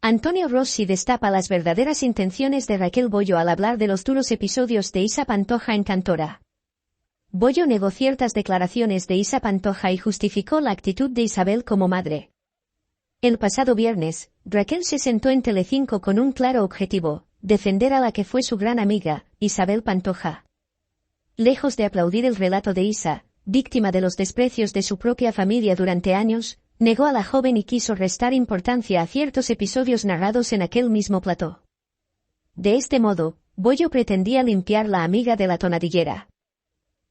Antonio Rossi destapa las verdaderas intenciones de Raquel Bollo al hablar de los duros episodios de Isa Pantoja en Cantora. Bollo negó ciertas declaraciones de Isa Pantoja y justificó la actitud de Isabel como madre. El pasado viernes, Raquel se sentó en Telecinco con un claro objetivo: defender a la que fue su gran amiga, Isabel Pantoja. Lejos de aplaudir el relato de Isa, víctima de los desprecios de su propia familia durante años, negó a la joven y quiso restar importancia a ciertos episodios narrados en aquel mismo plató. De este modo, Bollo pretendía limpiar la amiga de la tonadillera.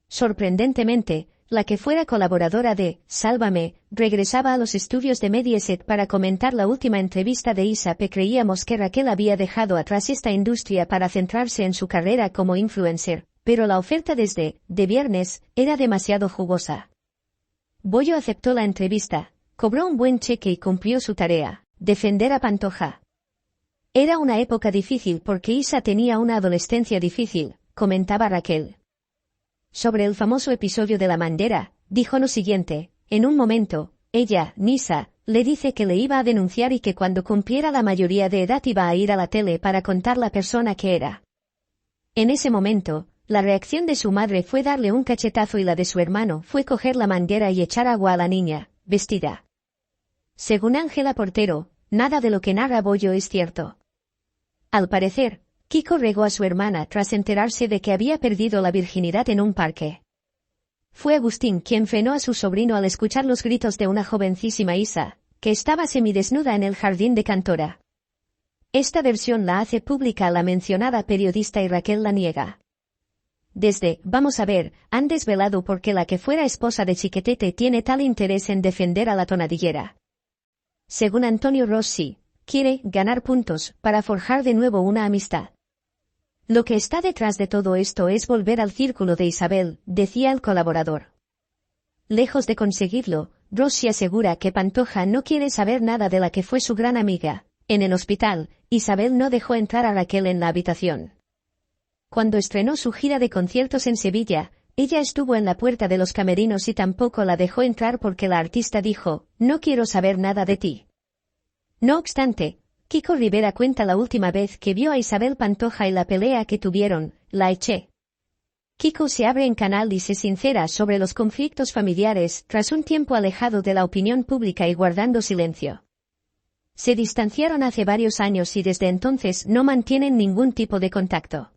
Sorprendentemente, la que fuera colaboradora de Sálvame regresaba a los estudios de Mediaset para comentar la última entrevista de Isa. Creíamos que Raquel había dejado atrás esta industria para centrarse en su carrera como influencer, pero la oferta desde De Viernes era demasiado jugosa. Bollo aceptó la entrevista, cobró un buen cheque y cumplió su tarea: defender a Pantoja. Era una época difícil porque Isa tenía una adolescencia difícil, comentaba Raquel. Sobre el famoso episodio de la mandera, dijo lo siguiente: en un momento, ella, Nisa, le dice que le iba a denunciar y que cuando cumpliera la mayoría de edad iba a ir a la tele para contar la persona que era. En ese momento, la reacción de su madre fue darle un cachetazo y la de su hermano fue coger la manguera y echar agua a la niña, vestida. Según Ángela Portero, nada de lo que narra Bollo es cierto. Al parecer, Kiko regó a su hermana tras enterarse de que había perdido la virginidad en un parque. Fue Agustín quien frenó a su sobrino al escuchar los gritos de una jovencísima Isa, que estaba semidesnuda en el jardín de Cantora. Esta versión la hace pública la mencionada periodista y Raquel la niega. Desde Vamos a ver, han desvelado por qué la que fuera esposa de Chiquetete tiene tal interés en defender a la tonadillera. Según Antonio Rossi, quiere ganar puntos para forjar de nuevo una amistad. Lo que está detrás de todo esto es volver al círculo de Isabel, decía el colaborador. Lejos de conseguirlo, Rossi asegura que Pantoja no quiere saber nada de la que fue su gran amiga. En el hospital, Isabel no dejó entrar a Raquel en la habitación. Cuando estrenó su gira de conciertos en Sevilla, ella estuvo en la puerta de los camerinos y tampoco la dejó entrar porque la artista dijo: no quiero saber nada de ti. No obstante, Kiko Rivera cuenta la última vez que vio a Isabel Pantoja y la pelea que tuvieron: la eché. Kiko se abre en canal y se sincera sobre los conflictos familiares tras un tiempo alejado de la opinión pública y guardando silencio. Se distanciaron hace varios años y desde entonces no mantienen ningún tipo de contacto.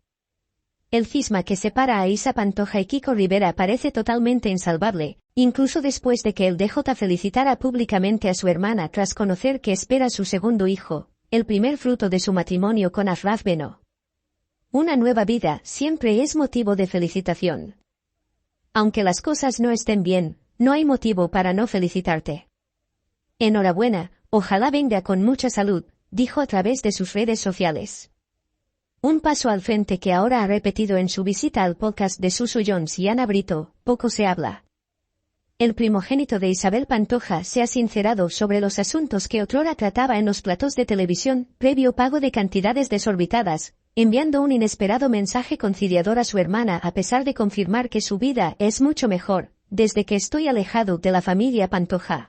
El cisma que separa a Isa Pantoja y Kiko Rivera parece totalmente insalvable, incluso después de que el DJ felicitara públicamente a su hermana tras conocer que espera su segundo hijo, el primer fruto de su matrimonio con Afraf Beno. Una nueva vida siempre es motivo de felicitación. Aunque las cosas no estén bien, no hay motivo para no felicitarte. Enhorabuena, ojalá venga con mucha salud, dijo a través de sus redes sociales. Un paso al frente que ahora ha repetido en su visita al podcast de Suso Jones y Ana Brito: poco se habla. El primogénito de Isabel Pantoja se ha sincerado sobre los asuntos que otrora trataba en los platós de televisión, previo pago de cantidades desorbitadas, enviando un inesperado mensaje conciliador a su hermana a pesar de confirmar que su vida es mucho mejor, desde que estoy alejado de la familia Pantoja.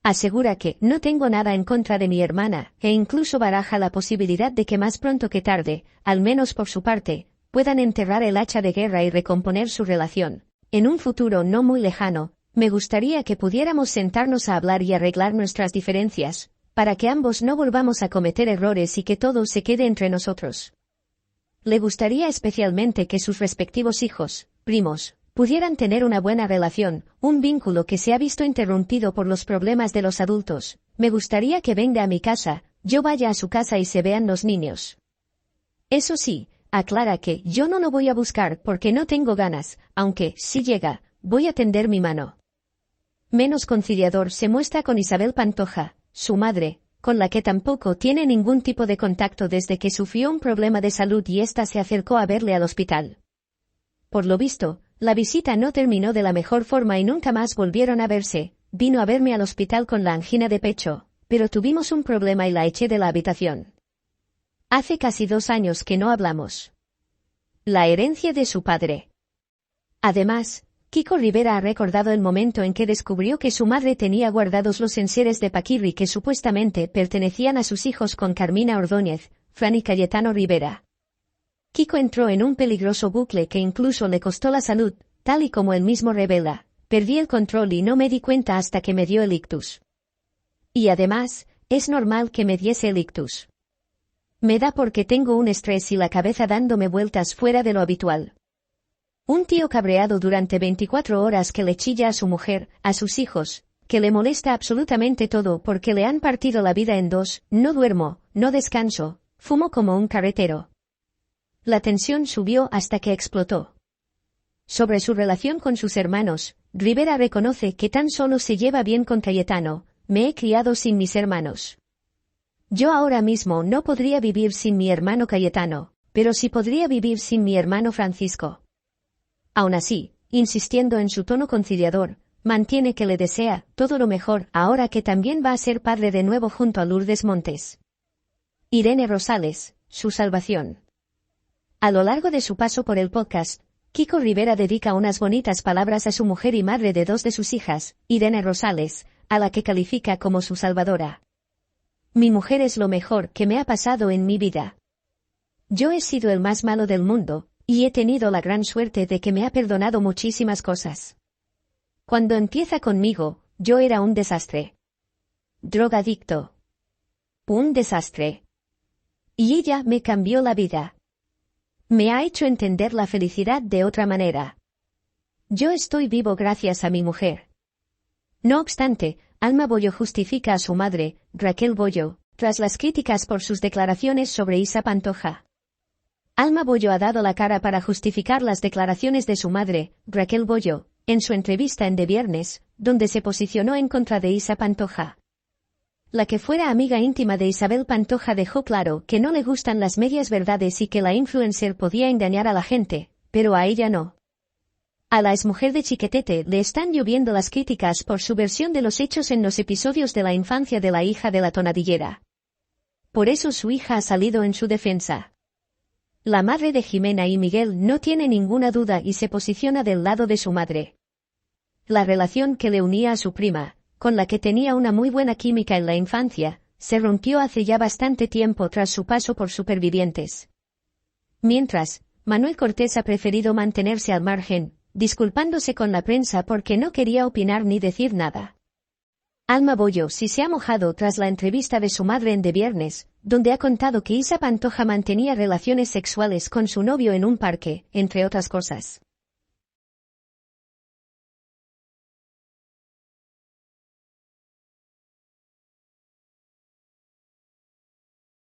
Asegura que no tengo nada en contra de mi hermana, e incluso baraja la posibilidad de que más pronto que tarde, al menos por su parte, puedan enterrar el hacha de guerra y recomponer su relación. En un futuro no muy lejano, me gustaría que pudiéramos sentarnos a hablar y arreglar nuestras diferencias, para que ambos no volvamos a cometer errores y que todo se quede entre nosotros. Le gustaría especialmente que sus respectivos hijos, primos, pudieran tener una buena relación, un vínculo que se ha visto interrumpido por los problemas de los adultos. Me gustaría que venga a mi casa, yo vaya a su casa y se vean los niños. Eso sí, aclara que yo no lo voy a buscar porque no tengo ganas, aunque, si llega, voy a tender mi mano. Menos conciliador se muestra con Isabel Pantoja, su madre, con la que tampoco tiene ningún tipo de contacto desde que sufrió un problema de salud y ésta se acercó a verle al hospital. Por lo visto, la visita no terminó de la mejor forma y nunca más volvieron a verse. Vino a verme al hospital con la angina de pecho, pero tuvimos un problema y la eché de la habitación. Hace casi 2 años que no hablamos. La herencia de su padre. Además, Kiko Rivera ha recordado el momento en que descubrió que su madre tenía guardados los enseres de Paquirri que supuestamente pertenecían a sus hijos con Carmina Ordóñez, Fran y Cayetano Rivera. Kiko entró en un peligroso bucle que incluso le costó la salud, tal y como él mismo revela. Perdí el control y no me di cuenta hasta que me dio el ictus. Y además, es normal que me diese el ictus. Me da porque tengo un estrés y la cabeza dándome vueltas fuera de lo habitual. Un tío cabreado durante 24 horas que le chilla a su mujer, a sus hijos, que le molesta absolutamente todo porque le han partido la vida en dos, no duermo, no descanso, fumo como un carretero. La tensión subió hasta que explotó. Sobre su relación con sus hermanos, Rivera reconoce que tan solo se lleva bien con Cayetano. Me he criado sin mis hermanos. Yo ahora mismo no podría vivir sin mi hermano Cayetano, pero sí podría vivir sin mi hermano Francisco. Aún así, insistiendo en su tono conciliador, mantiene que le desea todo lo mejor ahora que también va a ser padre de nuevo junto a Lourdes Montes. Irene Rosales, su salvación. A lo largo de su paso por el podcast, Kiko Rivera dedica unas bonitas palabras a su mujer y madre de dos de sus hijas, Irene Rosales, a la que califica como su salvadora. Mi mujer es lo mejor que me ha pasado en mi vida. Yo he sido el más malo del mundo, y he tenido la gran suerte de que me ha perdonado muchísimas cosas. Cuando empieza conmigo, yo era un desastre. Drogadicto. Un desastre. Y ella me cambió la vida. Me ha hecho entender la felicidad de otra manera. Yo estoy vivo gracias a mi mujer. No obstante, Alma Bollo justifica a su madre, Raquel Bollo, tras las críticas por sus declaraciones sobre Isa Pantoja. Alma Bollo ha dado la cara para justificar las declaraciones de su madre, Raquel Bollo, en su entrevista en De Viernes, donde se posicionó en contra de Isa Pantoja. La que fuera amiga íntima de Isabel Pantoja dejó claro que no le gustan las medias verdades y que la influencer podía engañar a la gente, pero a ella no. A la exmujer de Chiquetete le están lloviendo las críticas por su versión de los hechos en los episodios de la infancia de la hija de la tonadillera. Por eso su hija ha salido en su defensa. La madre de Jimena y Miguel no tiene ninguna duda y se posiciona del lado de su madre. La relación que le unía a su prima, con la que tenía una muy buena química en la infancia, se rompió hace ya bastante tiempo tras su paso por Supervivientes. Mientras, Manuel Cortés ha preferido mantenerse al margen, disculpándose con la prensa porque no quería opinar ni decir nada. Alma Bollo sí se ha mojado tras la entrevista de su madre en De Viernes, donde ha contado que Isa Pantoja mantenía relaciones sexuales con su novio en un parque, entre otras cosas.